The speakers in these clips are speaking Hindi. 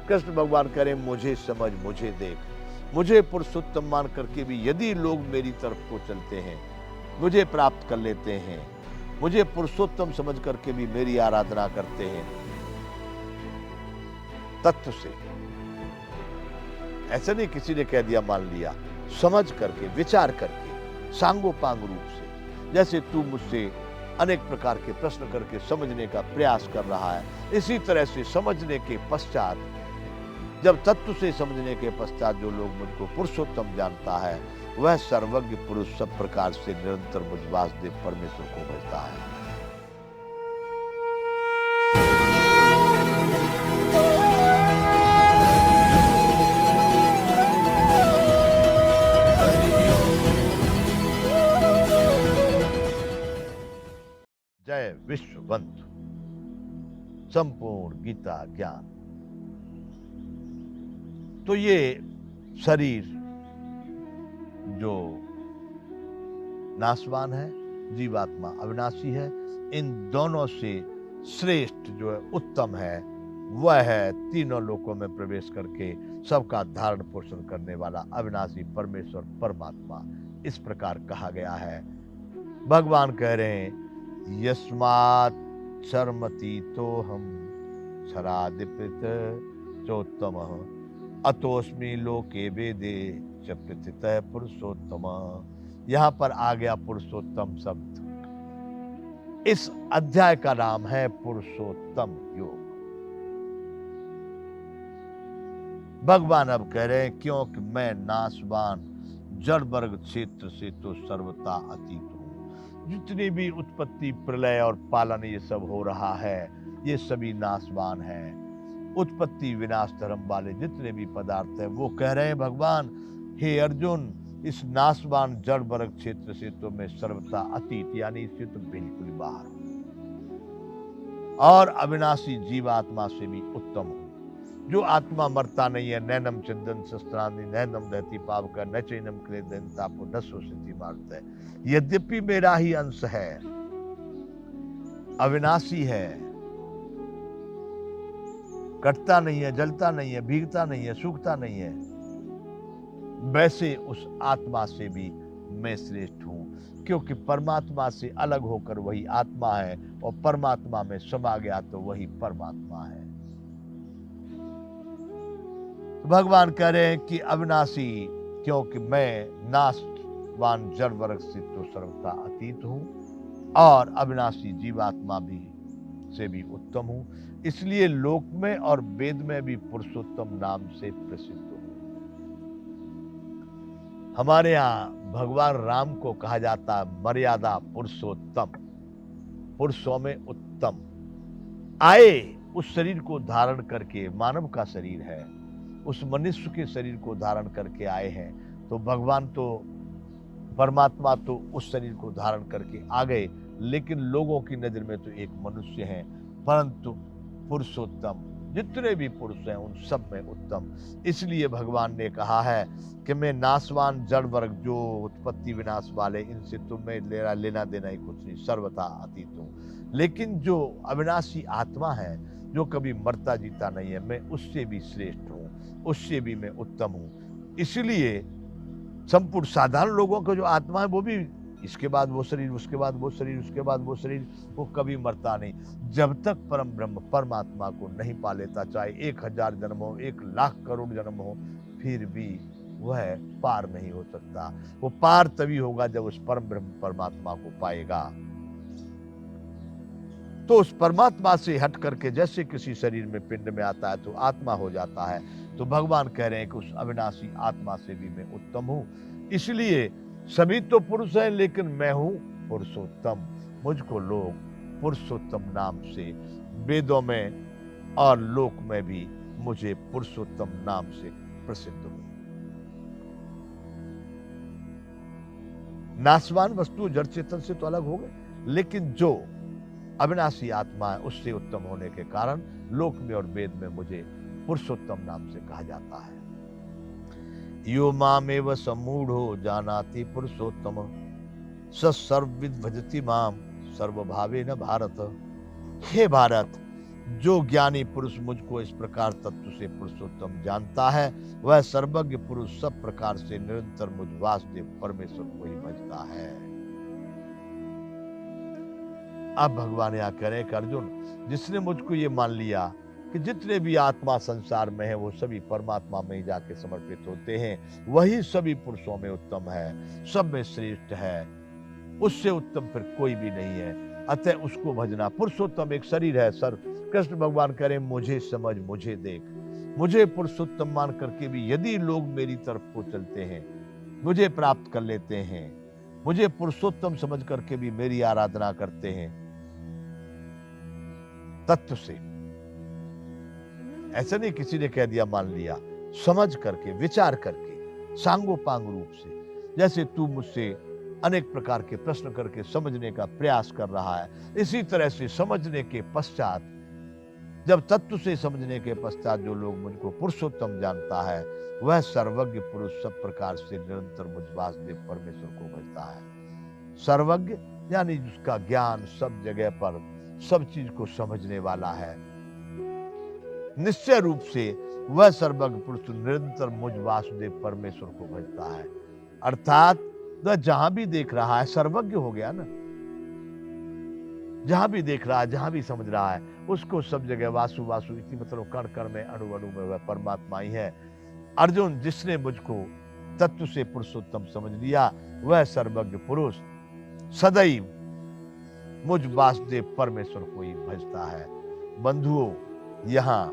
कृष्ण भगवान करें मुझे समझ, मुझे देख, मुझे पुरुषोत्तम मान करके भी यदि लोग मेरी तरफ को चलते हैं, मुझे प्राप्त कर लेते हैं, मुझे पुरुषोत्तम समझ करके भी मेरी आराधना करते हैं तत्व से, ऐसा नहीं किसी ने कह दिया मान लिया, समझ करके, विचार करके, सांगोपांग रूप से, जैसे तू मुझसे अनेक प्रकार के प्रश्न करके समझने का प्रयास कर रहा है, इसी तरह से समझने के पश्चात, जब तत्व से समझने के पश्चात जो लोग मुझको पुरुषोत्तम जानता है, वह सर्वज्ञ पुरुष सब प्रकार से निरंतर मुझ वासुदेव परमेश्वर को भजता है। जय विश्वबंधु संपूर्ण गीता ज्ञान। तो ये शरीर जो नाशवान है, जीवात्मा अविनाशी है, इन दोनों से श्रेष्ठ जो है, उत्तम है, वह है तीनों लोकों में प्रवेश करके सबका धारण पोषण करने वाला अविनाशी परमेश्वर परमात्मा। इस प्रकार कहा गया है। भगवान कह रहे हैं यस्मात् शर्मति तो हम क्षरादिपित चोत्तमः अतोस्मि लोके वेदे च प्रथितः पुरुषोत्तम। यहाँ पर आ गया पुरुषोत्तम शब्द। इस अध्याय का नाम है पुरुषोत्तम योग। भगवान अब कह रहे हैं क्योंकि मैं नाशवान जड़ वर्ग क्षेत्र से तो सर्वथा अतीत हूं। जितनी भी उत्पत्ति प्रलय और पालन ये सब हो रहा है, ये सभी नाशवान है। उत्पत्ति विनाश धर्म वाले जितने भी पदार्थ है, वो कह रहे हैं भगवान हे अर्जुन, इस नाशवान जड़ वर्ग क्षेत्र से तो मैं सर्वथा अतीत, यानी इससे तो बिल्कुल बाहर हूं, और अविनाशी जीवात्मा से भी उत्तम हूं। जो आत्मा मरता नहीं है, नैनम चिंदन शस्त्रानि नैनम दहति पावक न चैनम क्लेदन तापो न शोषिति मारत है। यद्यपि मेरा ही अंश है, अविनाशी है, कटता नहीं है, जलता नहीं है, भीगता नहीं है, सूखता नहीं है, वैसे उस आत्मा से भी मैं श्रेष्ठ हूं, क्योंकि परमात्मा से अलग होकर वही आत्मा है, और परमात्मा में समा गया तो वही परमात्मा है। तो भगवान कह रहे हैं कि अविनाशी, क्योंकि मैं नाशवान जड़ वर्ग से तो सर्वथा अतीत हूं, और अविनाशी जीवात्मा भी से भी उत्तम हूं, इसलिए लोक में और वेद में भी पुरुषोत्तम नाम से प्रसिद्ध हूं। हमारे यहाँ भगवान राम को कहा जाता है मर्यादा पुरुषोत्तम, पुरुषों में उत्तम। आए उस शरीर को धारण करके, मानव का शरीर है, उस मनुष्य के शरीर को धारण करके आए हैं, तो भगवान तो परमात्मा तो उस शरीर को धारण करके आ गए, लेकिन लोगों की नजर में तो एक मनुष्य है, परंतु पुरुषोत्तम, जितने भी पुरुष हैं उन सब में उत्तम। इसलिए भगवान ने कहा है कि मैं नाशवान जड़ वर्ग जो उत्पत्ति विनाश वाले, इनसे तुम्हें लेना देना ही कुछ नहीं, सर्वथा अतीत हूं। लेकिन जो अविनाशी आत्मा है, जो कभी मरता जीता नहीं है, मैं उससे भी श्रेष्ठ हूं, उससे भी मैं उत्तम हूं। इसलिए संपूर्ण साधारण लोगों का जो आत्मा है, वो भी इसके बाद वो शरीर, उसके बाद वो शरीर, उसके बाद वो शरीर, वो कभी मरता नहीं। जब तक परम ब्रह्म परमात्मा को नहीं पा लेता, चाहे 1000 जन्म हो, 1,00,000 करोड़ जन्म हो, फिर भी वह पार नहीं हो सकता। वो पार तभी होगा जब उस परम ब्रह्म परमात्मा को पाएगा। तो उस परमात्मा से हट करके जैसे किसी शरीर में पिंड में आता है तो आत्मा हो जाता है, तो भगवान कह रहे हैं कि उस अविनाशी आत्मा से भी मैं उत्तम हूं। इसलिए सभी तो पुरुष हैं, लेकिन मैं हूं पुरुषोत्तम। मुझको लोग पुरुषोत्तम नाम से वेदों में और लोक में भी मुझे पुरुषोत्तम नाम से प्रसिद्ध हूं। नाशवान वस्तु जड़ चेतन से तो अलग हो गए, लेकिन जो अविनाशी आत्मा है उससे उत्तम होने के कारण लोक में और वेद में मुझे पुरुषोत्तम नाम से कहा जाता है। यो मामेव सम्मूढ़ो जानाति पुरुषोत्तम स सर्वविद भजति माम सर्वभावेन भारत। हे भारत, जो ज्ञानी पुरुष मुझको इस प्रकार तत्व से पुरुषोत्तम जानता है, वह सर्वज्ञ पुरुष सब प्रकार से निरंतर मुझ वासुदेव परमेश्वर को ही भजता है। अब भगवान यहाँ कह रहे हैं कि अर्जुन, जिसने मुझको ये मान लिया कि जितने भी आत्मा संसार में है वो सभी परमात्मा में ही जाके समर्पित होते हैं, वही सभी पुरुषों में उत्तम है, सब में श्रेष्ठ है, उससे उत्तम फिर कोई भी नहीं है, अतः उसको भजना। पुरुषोत्तम एक शरीर है सर। कृष्ण भगवान करें मुझे समझ, मुझे देख, मुझे पुरुषोत्तम मान करके भी यदि लोग मेरी तरफ को चलते हैं, मुझे प्राप्त कर लेते हैं, मुझे पुरुषोत्तम समझ करके भी मेरी आराधना करते हैं तत्व से, ऐसा नहीं किसी ने कह दिया मान लिया, समझ करके विचार करके सांगोपांग रूप से, जैसे तू मुझसे अनेक प्रकार के प्रश्न करके समझने का प्रयास कर रहा है, इसी तरह से समझने के पश्चात, जब तत्व से समझने के पश्चात जो लोग मुझको पुरुषोत्तम जानता है, वह सर्वज्ञ पुरुष सब प्रकार से निरंतर मुझ वासुदेव परमेश्वर को भजता है। सर्वज्ञ यानी जिसका ज्ञान सब जगह पर सब चीज को समझने वाला है, निश्चय रूप से वह सर्वज्ञ पुरुष निरंतर मुझ वासुदेव परमेश्वर को भजता है। अर्थात वह जहां भी देख रहा है सर्वज्ञ हो गया ना, जहां भी देख रहा है, जहां भी समझ रहा है, उसको सब जगह वासु वासु इति मतलब कण कण में, अणु अणु में वह परमात्मा ही है। अर्जुन, जिसने मुझको तत्व से पुरुषोत्तम समझ लिया, वह सर्वज्ञ पुरुष सदैव मुझ वासुदेव परमेश्वर को ही भजता है। बंधुओं, यहां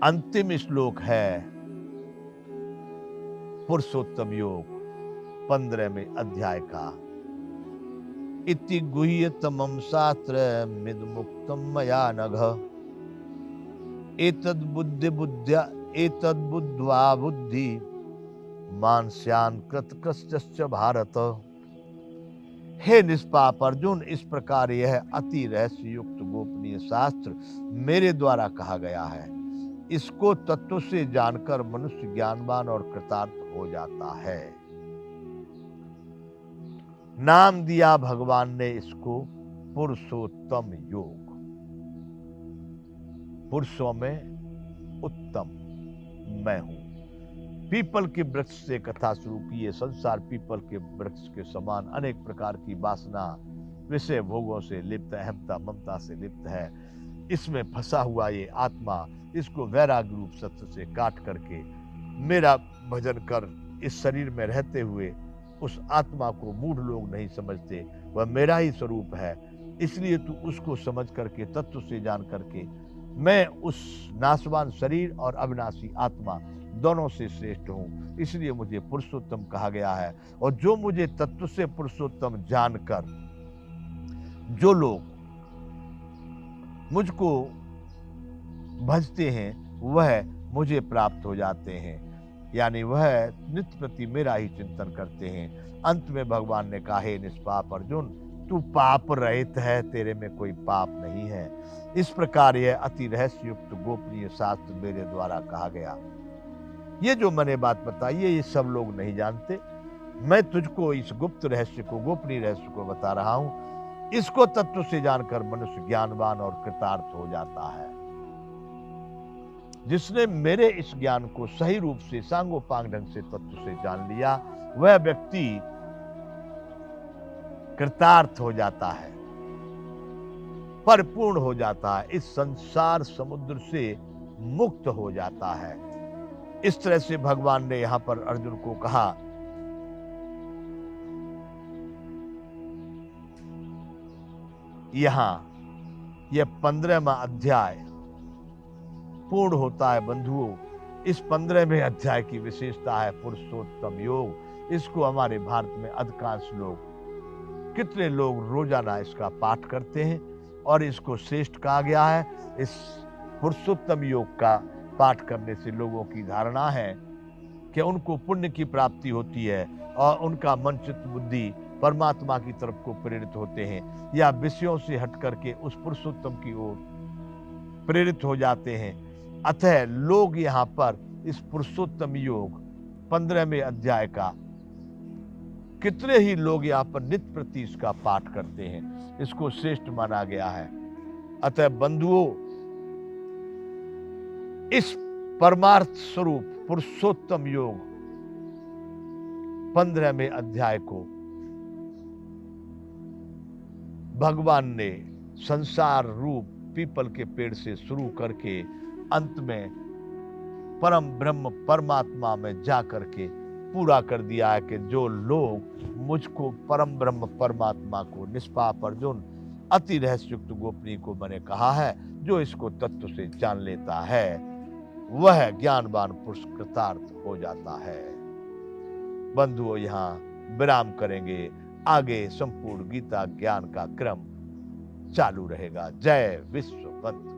अंतिम श्लोक है पुरुषोत्तम योग 15वें अध्याय का। इति गुह्यतमं शास्त्रमिद मुक्तं मया नघ, एतद् बुद्ध्वा बुद्धि मानस्यान् कृतकृत्यश्च भारत। हे निष्पाप अर्जुन, इस प्रकार यह अति रहस्य युक्त गोपनीय शास्त्र मेरे द्वारा कहा गया है। इसको तत्व से जानकर मनुष्य ज्ञानवान और कृतार्थ हो जाता है। नाम दिया भगवान ने इसको पुरुषोत्तम योग। पुरुषों में उत्तम मैं हूं। पीपल के वृक्ष से कथा शुरू की। ये संसार पीपल के वृक्ष के समान अनेक प्रकार की वासना, विषय भोगों से लिप्त, अहमता ममता से लिप्त है। इसमें फंसा हुआ ये आत्मा, इसको वैराग्य रूप सत्य से काट करके मेरा भजन कर, इस शरीर में रहते हुए उस आत्मा को मूढ़ लोग नहीं समझते, वह मेरा ही स्वरूप है। इसलिए तू उसको समझ करके, तत्व से जान करके, मैं उस नाशवान शरीर और अविनाशी आत्मा दोनों से श्रेष्ठ हूं, इसलिए मुझे पुरुषोत्तम कहा गया है। और जो मुझे तत्व से पुरुषोत्तम जानकर जो लोग मुझको भजते हैं, वह मुझे प्राप्त हो जाते हैं, यानी वह नित्य प्रति मेरा ही चिंतन करते हैं। अंत में भगवान ने कहा, हे निष्पाप अर्जुन, तू पाप रहित है, तेरे में कोई पाप नहीं है। इस प्रकार यह अति रहस्य युक्त गोपनीय शास्त्र मेरे द्वारा कहा गया। ये जो मैंने बात बताई है, ये सब लोग नहीं जानते। मैं तुझको इस गुप्त रहस्य को, गोपनीय रहस्य को बता रहा हूं। इसको तत्व से जानकर मनुष्य ज्ञानवान और कृतार्थ हो जाता है। जिसने मेरे इस ज्ञान को सही रूप से सांगोपांग ढंग से तत्व से जान लिया, वह व्यक्ति कृतार्थ हो जाता है, परिपूर्ण हो जाता है, इस संसार समुद्र से मुक्त हो जाता है। इस तरह से भगवान ने यहां पर अर्जुन को कहा। यहां यह 15वां अध्याय पूर्ण होता है। बंधुओं, इस 15वें अध्याय की विशेषता है पुरुषोत्तम योग। इसको हमारे भारत में अधिकांश लोग, कितने लोग रोजाना इसका पाठ करते हैं और इसको श्रेष्ठ कहा गया है। इस पुरुषोत्तम योग का पाठ करने से लोगों की धारणा है कि उनको पुण्य की प्राप्ति होती है और उनका मन चित्त बुद्धि परमात्मा की तरफ को प्रेरित होते हैं, या विषयों से हट करके उस पुरुषोत्तम की ओर प्रेरित हो जाते हैं। अतः लोग यहाँ पर इस पुरुषोत्तम योग 15वें अध्याय का, कितने ही लोग यहाँ पर नित्य प्रति इसका पाठ करते हैं। इसको श्रेष्ठ माना गया है। अतः बंधुओं, इस परमार्थ स्वरूप पुरुषोत्तम योग 15वें अध्याय को भगवान ने संसार रूप पीपल के पेड़ से शुरू करके अंत में परम ब्रह्म परमात्मा में जा करके पूरा कर दिया है कि जो लोग मुझको परम ब्रह्म परमात्मा को निष्पाप अर्जुन अति रहस्युक्त गोपनीय को मैंने कहा है, जो इसको तत्व से जान लेता है वह ज्ञानवान पुरुष कृतार्थ हो जाता है। बंधुओं, यहाँ विराम करेंगे, आगे संपूर्ण गीता ज्ञान का क्रम चालू रहेगा। जय विश्व बंधु।